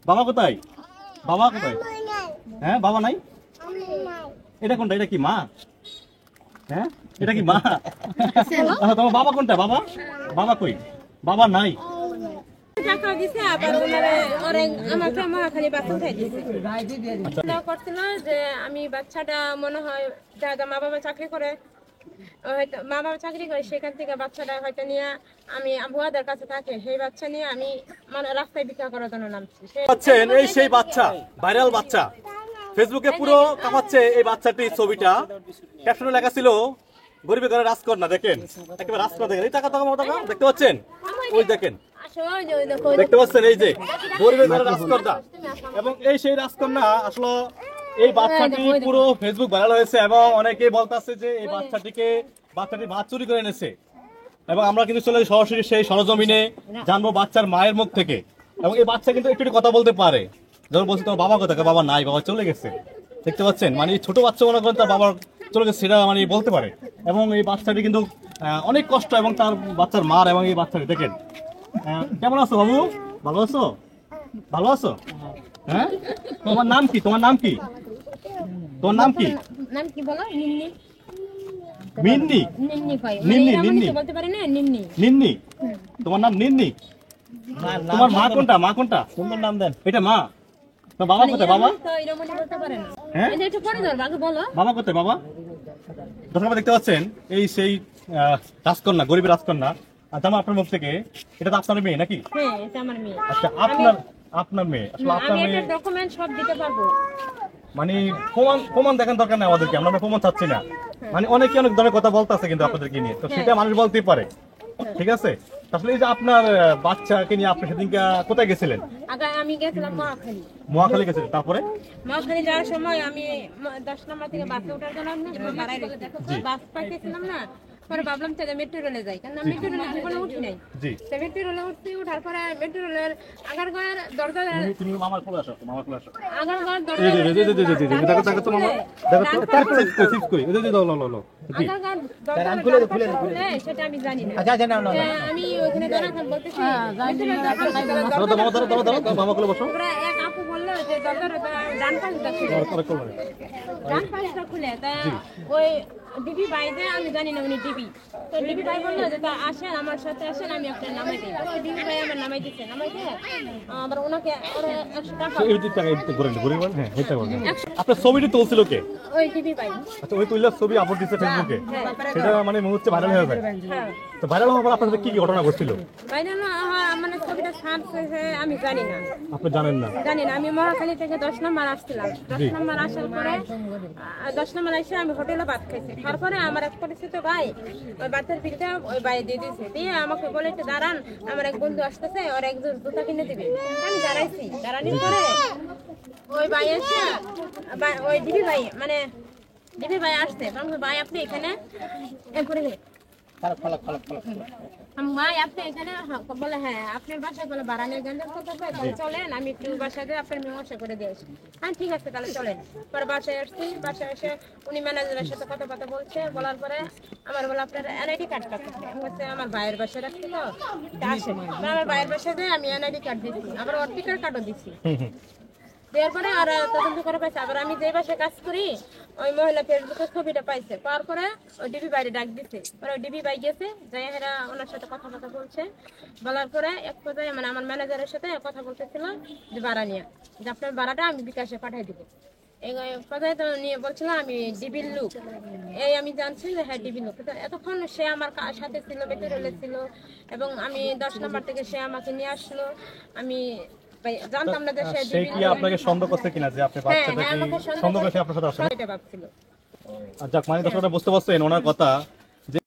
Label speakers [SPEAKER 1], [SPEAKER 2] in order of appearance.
[SPEAKER 1] বাবা কোথায়? বাবা কোথায়? হ্যাঁ বাবা নাই? এটা কোনটা? এটা কি মা? হ্যাঁ এটা কি মা? তোমার বাবা কোনটা? বাবা বাবা কই? বাবা নাই।
[SPEAKER 2] টাকা দিছে আবার আমাকে মহাখালী বাচ্চা খাই দিছে। করছিল যে আমি বাচ্চাটা মনে হয় দাদা মা বাবা চাকরি করে, হয়তো মা বাবা চাকরি করে, সেখান থেকে বাচ্চাটা হয়তো নিয়ে আমি বুয়াদের কাছে থাকে, সেই বাচ্চা নিয়ে আমি মানে রাস্তায় বিক্রি করার জন্য নামছি।
[SPEAKER 1] পাচ্ছেন এই সেই বাচ্চা, ভাইরাল বাচ্চা, ফেসবুকে পুরো কামাচ্ছে এই বাচ্চাটির ছবিটা। ক্যাপশনে লেখা ছিল গরিবের ঘরে রাজকন্যা। দেখেন একেবারে রাজকন্যা, দেখেন এই টাকা দেখতে পাচ্ছেন, ওই দেখেন দেখতে পাচ্ছেন এই যে গরিবের ঘরে রাজকন্যা। এবং এই সেই রাজকন্যা আসলে এই বাচ্চাটি পুরো ফেসবুক ভাইরাল হয়েছে এবং অনেকেই বলতেছে যে এই বাচ্চাটি মা চুরি করে এনেছে। এবং আমরা কিন্তু চলে সরাসরি সেই সরজমিনে জানবো বাচ্চার মায়ের মুখ থেকে। এবং এই বাচ্চা কিন্তু একটু কথা বলতে পারে। যখন বলছি তোমার বাবা কোথায়, বাবা নাই, বাবা চলে গেছে। দেখতে পাচ্ছেন মানে ছোট বাচ্চা মনে করেন তার বাবার চলে গেছে সেটা মানে বলতে পারে। এবং এই বাচ্চাটি কিন্তু অনেক কষ্ট, এবং তার বাচ্চার মার এবং এই বাচ্চাটি দেখেন। কেমন আছো বাবু? ভালো আছো? ভালো আছো? হ্যাঁ তোমার নাম কি? তোমার নাম কি? তোমার নাম কি?
[SPEAKER 2] নাম কি বলো? নিন্নি।
[SPEAKER 1] মিন্নি?
[SPEAKER 2] নিন্নি কই?
[SPEAKER 1] নিন্নি নিন্নি
[SPEAKER 2] বলতে পারি না, নিন্নি।
[SPEAKER 1] নিন্নি? তোমার নাম নিন্নি? তোমার মা কোনটা? মা কোনটা? সুন্দর নাম দেন। এটা মা? তোমার বাবা কোথায়? বাবা
[SPEAKER 2] তো এরকম বলতে পারে না।
[SPEAKER 1] হ্যাঁ
[SPEAKER 2] এটা একটু পরে ধর, বাকি বলো।
[SPEAKER 1] বাবা কোথায়? বাবা দর্শক দেখতে পাচ্ছেন এই সেই রাজকন্যা, গরিবের রাজকন্যা। আর জানো আপনার মুখ থেকে এটা তো আপনার মেয়ে নাকি?
[SPEAKER 2] হ্যাঁ এটা আমার মেয়ে।
[SPEAKER 1] আচ্ছা আপনার মেয়ে আসলে আপনার
[SPEAKER 2] আমি
[SPEAKER 1] মেয়ে
[SPEAKER 2] একটা ডকুমেন্ট সব দিতে পারবো।
[SPEAKER 1] মানে প্রমাণ দেখার দরকার নেই আমাদেরকে, আমরা প্রমাণ চাচ্ছি না। মানে অনেকে অনেক ধরনের কথা বলতেছে কিন্তু আপনাদেরকে নিয়ে, তো সেটা মানুষ বলতেই পারে। ঠিক আছে, আসলে এই যে আপনার বাচ্চাকে নিয়ে আপনি সেদিনকে কোথায় গেছিলেন?
[SPEAKER 2] আগে আমি গেছিলাম মহাখালী।
[SPEAKER 1] মহাখালী গেছিলেন, তারপরে?
[SPEAKER 2] মহাখালী যাওয়ার সময় আমি 10 নম্বর থেকে বাসে ওঠার জন্য বাড়াই রেখেছি, বাস পাইতেছিলাম না। পরে ভাবলাম তাহলে মেট্রো রেলে যাই, কারণ আমি মেট্রো রেলে জীবনে উঠি নাই। মেট্রো রেলে উঠছি, উঠার পরে মেট্রো রেলের আগারগাঁওয়ের দরজা
[SPEAKER 1] মামার কোলে আসো, মামার কোলে আসো।
[SPEAKER 2] আগারগাঁওয়ের দরজা সেটা আমি জানি না। আমি ওখানে দাঁড়াতাম, বলতেছি
[SPEAKER 1] মামা কোলে বসো।
[SPEAKER 2] এক আপু বললো যে দরজার ডান পাশটা খুলে, ডান পাশটা খুলে। তা ওই ডিবি ভাই যে, আমি জানি না উনি ডিবি, তো ডিবি ভাই বললো যে তা আসেন আমার সাথে আসেন, আমি আপনার নামাই দিই। ডিবি ভাই আমার নামাই দিচ্ছে, নামাই দিয়ে আবার ওনাকে 100 টাকা।
[SPEAKER 1] আপনার ছবিটি তুলছিল কে?
[SPEAKER 2] ওই ডিবি ভাই।
[SPEAKER 1] আচ্ছা, ওই তুললে ছবি আপলোড দিচ্ছে ফেসবুকে, সেটা মানে মুহূর্তে ভাইরাল হয়ে যায়। তো ভাইরাল হওয়ার পর আপনার সাথে কি কি ঘটনা ঘটছিল?
[SPEAKER 2] ভাইরাল মানে ছবিটা সার্চ হয়েছে আমি জানি না।
[SPEAKER 1] আপনি জানেন না?
[SPEAKER 2] জানি না। আমি মহাখালী থেকে 10 নম্বর আসছিলাম। 10 নম্বর আসার পরে 10 নম্বর এসে আমি হোটেলে ভাত খাইছি। তারপরে আমার এক পরিচিত ভাই ওই বাচ্চার বিলটা ওই ভাই দিয়ে দিয়েছে, দিয়ে আমাকে বলে একটু দাঁড়ান, আমার এক বন্ধু আসতেছে, ওর এক জুতা কিনে দিবে। আমি দাঁড়াইছি, দাঁড়ানোর পরে ওই ভাই এসে ওই ডিবি ভাই মানে ডিবি ভাই আসছে, ভাই আপনি এখানে ভাই আপনি এখানে বলে হ্যাঁ আপনার বাসায় বলে বারানের গঞ্জের কথা পাই, তাহলে চলেন আমি একটু বাসায় দিয়ে আপনার মীমাংসা করে দিয়ে আসি। হ্যাঁ ঠিক আছে তাহলে চলেন। পরে বাসায় আসছি, বাসায় এসে উনি ম্যানেজারের সাথে কথা বলছে, বলার পরে আমার বলে আপনার এনআইডি কার্ডটা কোথায়? আমি বলছি আমার ভাইয়ের বাসায় রাখছি, তো আসেন। আমার ভাইয়ের বাসায় দিয়ে আমি এনআইডি কার্ড দিচ্ছি, আবার ওর টিকার কার্ডও দিচ্ছি। দেওয়ার পরে আর তদন্ত করে পাইছে। আবার আমি যে বাসায় কাজ করি ওই মহিলা ফেসবুকে ছবিটা পাইছে, পাওয়ার পরে ওই ডিবি বাইরে ডাক দিছে। পরে ওই ডিবি বাই গেছে, যাই হেরা ওনার সাথে কথা বলছে। বলার পরে এক পর্যায়ে মানে আমার ম্যানেজারের সাথে কথা বলতেছিল যে ভাড়া নিয়ে, যে আপনার ভাড়াটা আমি বিকাশে পাঠিয়ে দিব। এই পর্যায়ে তো নিয়ে বলছিল আমি ডিবির লোক, এই আমি জানছি যে হ্যাঁ ডিবি লোক। এতক্ষণ সে আমার সাথে ছিল, বেটে রেলে ছিল, এবং আমি 10 নম্বর থেকে সে আমাকে নিয়ে আসলো। আমি জানতাম না যে
[SPEAKER 1] সে কি আপনাকে সন্দেহ করছে কিনা যে আপনি বাচ্চাটাকে সন্দেহ করে আপনার সাথে আসেন?
[SPEAKER 2] এটা ভাবছিল।
[SPEAKER 1] যাক, মানে দর্শকরা বুঝতে পারছেন ওনার কথা